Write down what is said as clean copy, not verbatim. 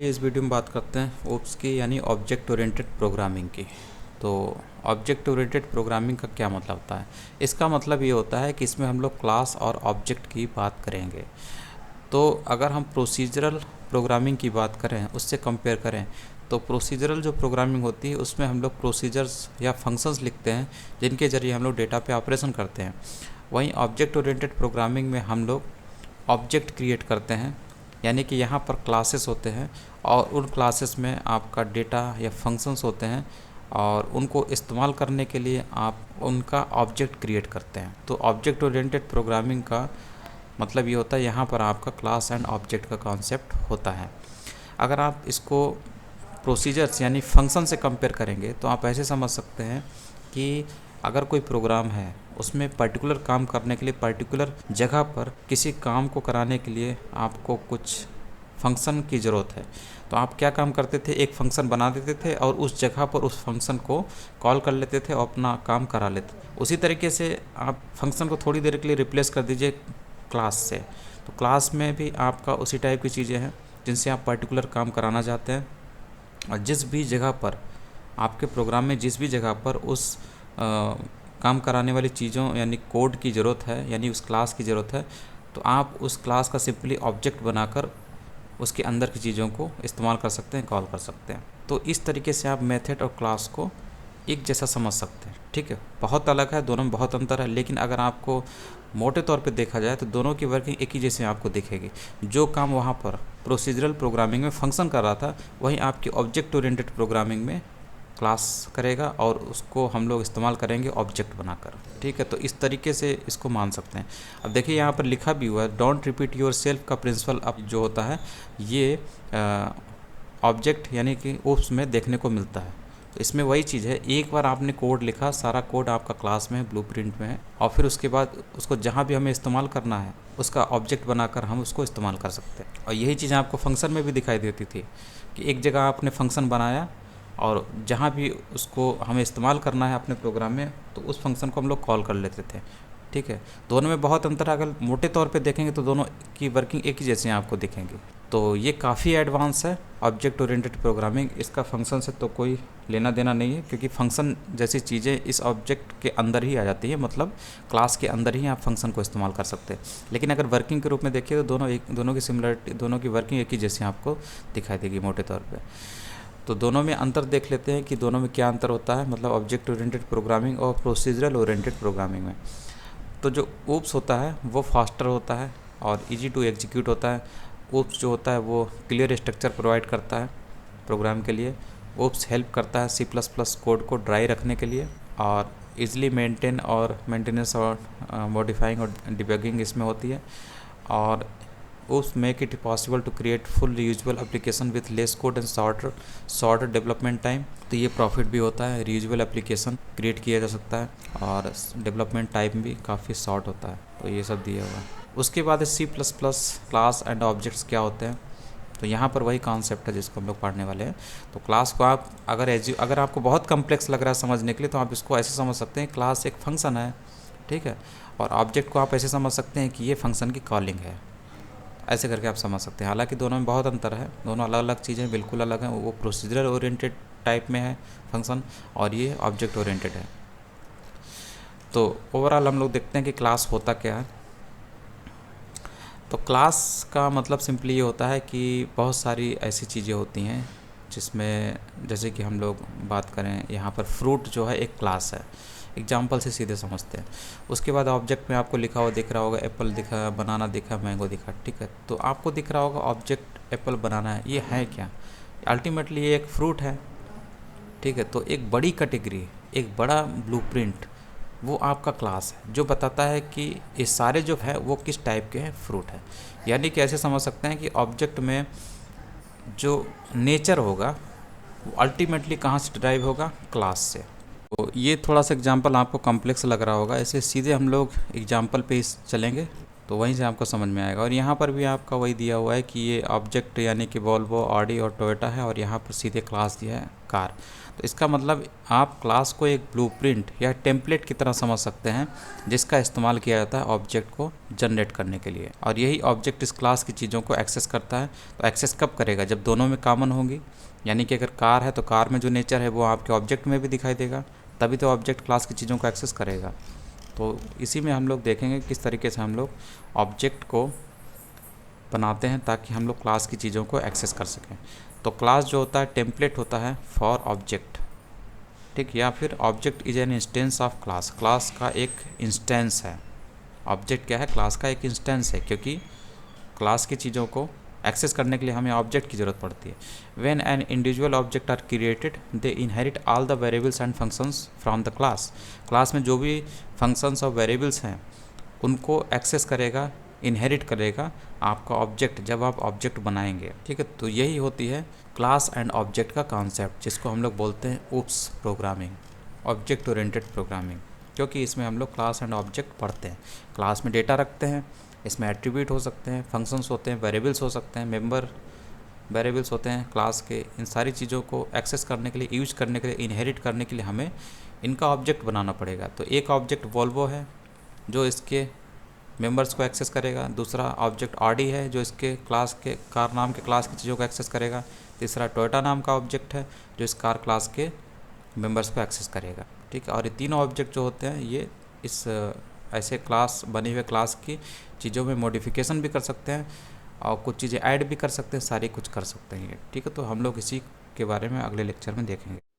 इस वीडियो में बात करते हैं ओप्स की यानी ऑब्जेक्ट ओरिएंटेड प्रोग्रामिंग की। तो ऑब्जेक्ट ओरिएंटेड प्रोग्रामिंग का क्या मतलब होता है? इसका मतलब ये होता है कि इसमें हम लोग क्लास और ऑब्जेक्ट की बात करेंगे। तो अगर हम प्रोसीजरल प्रोग्रामिंग की बात करें, उससे कंपेयर करें, तो प्रोसीजरल जो प्रोग्रामिंग होती है उसमें हम लोग प्रोसीजर्स या फंक्शंस लिखते हैं जिनके ज़रिए हम लोग डेटा पे ऑपरेशन करते हैं। वहीं ऑब्जेक्ट ओरिएंटेड प्रोग्रामिंग में हम लोग ऑब्जेक्ट क्रिएट करते हैं, यानी कि यहाँ पर क्लासेस होते हैं और उन क्लासेस में आपका डेटा या फंक्शंस होते हैं और उनको इस्तेमाल करने के लिए आप उनका ऑब्जेक्ट क्रिएट करते हैं। तो ऑब्जेक्ट ओरिएंटेड प्रोग्रामिंग का मतलब ये होता है, यहाँ पर आपका क्लास एंड ऑब्जेक्ट का कॉन्सेप्ट होता है। अगर आप इसको प्रोसीजर्स यानी फंक्शन से कंपेयर करेंगे तो आप ऐसे समझ सकते हैं कि अगर कोई प्रोग्राम है उसमें पर्टिकुलर काम करने के लिए पर्टिकुलर जगह पर किसी काम को कराने के लिए आपको कुछ फंक्शन की ज़रूरत है, तो आप क्या काम करते थे, एक फंक्शन बना देते थे और उस जगह पर उस फंक्शन को कॉल कर लेते थे और अपना काम करा लेते। उसी तरीके से आप फंक्शन को थोड़ी देर के लिए रिप्लेस कर दीजिए क्लास से, तो क्लास में भी आपका उसी टाइप की चीज़ें हैं जिनसे आप पर्टिकुलर काम कराना चाहते हैं। और जिस भी जगह पर आपके प्रोग्राम में जिस भी जगह पर उस काम कराने वाली चीज़ों यानी कोड की ज़रूरत है, यानी उस क्लास की ज़रूरत है, तो आप उस क्लास का सिंपली ऑब्जेक्ट बनाकर उसके अंदर की चीज़ों को इस्तेमाल कर सकते हैं, कॉल कर सकते हैं। तो इस तरीके से आप मेथड और क्लास को एक जैसा समझ सकते हैं। ठीक है, बहुत अलग है, दोनों में बहुत अंतर है, लेकिन अगर आपको मोटे तौर पे देखा जाए तो दोनों की वर्किंग एक ही जैसे आपको दिखेगी। जो काम वहाँ पर प्रोसीजरल प्रोग्रामिंग में फंक्शन कर रहा था, वहीं आपकी ऑब्जेक्ट ओरिएंटेड प्रोग्रामिंग में क्लास करेगा और उसको हम लोग इस्तेमाल करेंगे ऑब्जेक्ट बनाकर। ठीक है, तो इस तरीके से इसको मान सकते हैं। अब देखिए यहाँ पर लिखा भी हुआ है, डोंट रिपीट योर सेल्फ का प्रिंसिपल अब जो होता है ये ऑब्जेक्ट यानी कि ओप्स में देखने को मिलता है। तो इसमें वही चीज़ है, एक बार आपने कोड लिखा, सारा कोड आपका क्लास में है, ब्लूप्रिंट में है, और फिर उसके बाद उसको जहाँ भी हमें इस्तेमाल करना है उसका ऑब्जेक्ट बनाकर हम उसको इस्तेमाल कर सकते हैं। और यही चीज़ आपको फंक्शन में भी दिखाई देती थी कि एक जगह आपने फंक्शन बनाया और जहाँ भी उसको हमें इस्तेमाल करना है अपने प्रोग्राम में, तो उस फंक्शन को हम लोग कॉल कर लेते थे। ठीक है, दोनों में बहुत अंतर है। अगर मोटे तौर पे देखेंगे तो दोनों की वर्किंग एक ही जैसे आपको दिखेंगी। तो ये काफ़ी एडवांस है ऑब्जेक्ट ओरिएंटेड प्रोग्रामिंग। इसका फंक्शन से तो कोई लेना देना नहीं है, क्योंकि फंक्शन जैसी चीज़ें इस ऑब्जेक्ट के अंदर ही आ जाती है, मतलब क्लास के अंदर ही आप फंक्शन को इस्तेमाल कर सकते हैं। लेकिन अगर वर्किंग के रूप में देखिए तो दोनों की सिमिलरिटी, दोनों की वर्किंग एक ही जैसी आपको दिखाई देगी मोटे तौर पर। तो दोनों में अंतर देख लेते हैं कि दोनों में क्या अंतर होता है, मतलब ऑब्जेक्ट ओरिएंटेड प्रोग्रामिंग और प्रोसीजरल ओरिएंटेड प्रोग्रामिंग में। तो जो ओप्स होता है वो फास्टर होता है और इजी टू एग्जीक्यूट होता है। ओप्स जो होता है वो क्लियर स्ट्रक्चर प्रोवाइड करता है प्रोग्राम के लिए। ओप्स हेल्प करता है C++ कोड को ड्राई रखने के लिए, और इजीली मेंटेन और मेंटेनेंस और मॉडिफाइंग और डिबगिंग इसमें होती है। और OOPs make it possible to create full reusable application with less code and shorter development time. तो ये प्रॉफिट भी होता है, रीयूजेबल एप्लीकेशन क्रिएट किया जा सकता है और डेवलपमेंट टाइम भी काफ़ी शॉर्ट होता है। तो ये सब दिया हुआ है। उसके बाद C++ क्लास एंड ऑब्जेक्ट्स क्या होते हैं, तो यहाँ पर वही कॉन्सेप्ट है जिसको हम लोग पढ़ने वाले हैं। तो क्लास को आप अगर आपको बहुत कम्प्लेक्स लग रहा है समझने के लिए, तो आप इसको ऐसे समझ सकते हैं, क्लास एक फंक्शन है, ठीक है, और ऑब्जेक्ट को आप ऐसे समझ सकते हैं कि ये फंक्शन की कॉलिंग है। ऐसे करके आप समझ सकते हैं। हालांकि दोनों में बहुत अंतर है, दोनों अलग अलग चीज़ें बिल्कुल अलग हैं। वो प्रोसीजरल ओरिएंटेड टाइप में है फंक्शन और ये ऑब्जेक्ट ओरिएंटेड है। तो ओवरऑल हम लोग देखते हैं कि क्लास होता क्या है। तो क्लास का मतलब सिंपली ये होता है कि बहुत सारी ऐसी चीज़ें होती हैं जिसमें, जैसे कि हम लोग बात करें यहाँ पर फ्रूट जो है एक क्लास है, एग्जाम्पल से सीधे समझते हैं। उसके बाद ऑब्जेक्ट में आपको लिखा हुआ दिख रहा होगा, एप्पल दिखा, बनाना दिखा, मैंगो दिखा, ठीक है। तो आपको दिख रहा होगा ऑब्जेक्ट एप्पल बनाना है, ये है क्या? अल्टीमेटली ये एक फ्रूट है, ठीक है। तो एक बड़ी कैटेगरी, एक बड़ा ब्लूप्रिंट, वो आपका क्लास है जो बताता है कि ये सारे जो है वो किस टाइप के हैं, फ्रूट है। यानी कि ऐसे समझ सकते हैं कि ऑब्जेक्ट में जो नेचर होगा वो अल्टीमेटली कहाँ से ड्राइव होगा, क्लास से। तो ये थोड़ा सा एग्जांपल आपको कॉम्प्लेक्स लग रहा होगा, ऐसे सीधे हम लोग एग्जांपल पे चलेंगे तो वहीं से आपको समझ में आएगा। और यहाँ पर भी आपका वही दिया हुआ है कि ये ऑब्जेक्ट यानी कि वॉल्वो, ऑडी और टोयोटा है, और यहाँ पर सीधे क्लास दिया है कार। तो इसका मतलब आप क्लास को एक ब्लूप्रिंट या टेम्पलेट की तरह समझ सकते हैं जिसका इस्तेमाल किया जाता है ऑब्जेक्ट को जनरेट करने के लिए। और यही ऑब्जेक्ट इस क्लास की चीज़ों को एक्सेस करता है। तो एक्सेस कब करेगा? जब दोनों में कॉमन होंगी, यानी कि अगर कार है तो कार में जो नेचर है वो आपके ऑब्जेक्ट में भी दिखाई देगा, तभी तो ऑब्जेक्ट क्लास की चीज़ों को एक्सेस करेगा। तो इसी में हम लोग देखेंगे किस तरीके से हम लोग ऑब्जेक्ट को बनाते हैं ताकि हम लोग क्लास की चीज़ों को एक्सेस कर सकें। तो क्लास जो होता है टेम्पलेट होता है फॉर ऑब्जेक्ट, ठीक, या फिर object is an instance of class. Class का एक इंस्टेंस है। ऑब्जेक्ट क्या है? क्लास का एक इंस्टेंस है, क्योंकि क्लास की चीज़ों को एक्सेस करने के लिए हमें ऑब्जेक्ट की ज़रूरत पड़ती है। When an individual object are created they inherit all the variables and functions from the class. Class में जो भी फंक्शंस और वेरिएबल्स हैं उनको एक्सेस करेगा, इनहेरिट करेगा आपका ऑब्जेक्ट जब आप ऑब्जेक्ट बनाएंगे, ठीक है। तो यही होती है क्लास एंड ऑब्जेक्ट का कॉन्सेप्ट, जिसको हम लोग बोलते हैं OOPs programming, object oriented programming. क्योंकि इसमें हम लोग क्लास एंड ऑब्जेक्ट पढ़ते हैं, क्लास में डेटा रखते हैं, इसमें एट्रीब्यूट हो सकते हैं, फंक्शंस होते हैं, वेरिएबल्स हो सकते हैं, मेंबर वेरिएबल्स होते हैं क्लास के। इन सारी चीज़ों को एक्सेस करने के लिए, यूज करने के लिए, इनहेरिट करने के लिए हमें इनका ऑब्जेक्ट बनाना पड़ेगा। तो एक ऑब्जेक्ट वॉल्वो है जो इसके मेंबर्स को एक्सेस करेगा, दूसरा ऑब्जेक्ट ऑडी है जो इसके क्लास के कार नाम के क्लास की चीज़ों को एक्सेस करेगा, तीसरा टोयोटा नाम का ऑब्जेक्ट है जो इस कार क्लास के मेंबर्स को एक्सेस करेगा, ठीक है। और ये तीनों ऑब्जेक्ट जो होते हैं ये इस ऐसे क्लास बने हुए क्लास की चीज़ों में मॉडिफिकेशन भी कर सकते हैं और कुछ चीज़ें ऐड भी कर सकते हैं, सारी कुछ कर सकते हैं ये, ठीक है। तो हम लोग इसी के बारे में अगले लेक्चर में देखेंगे।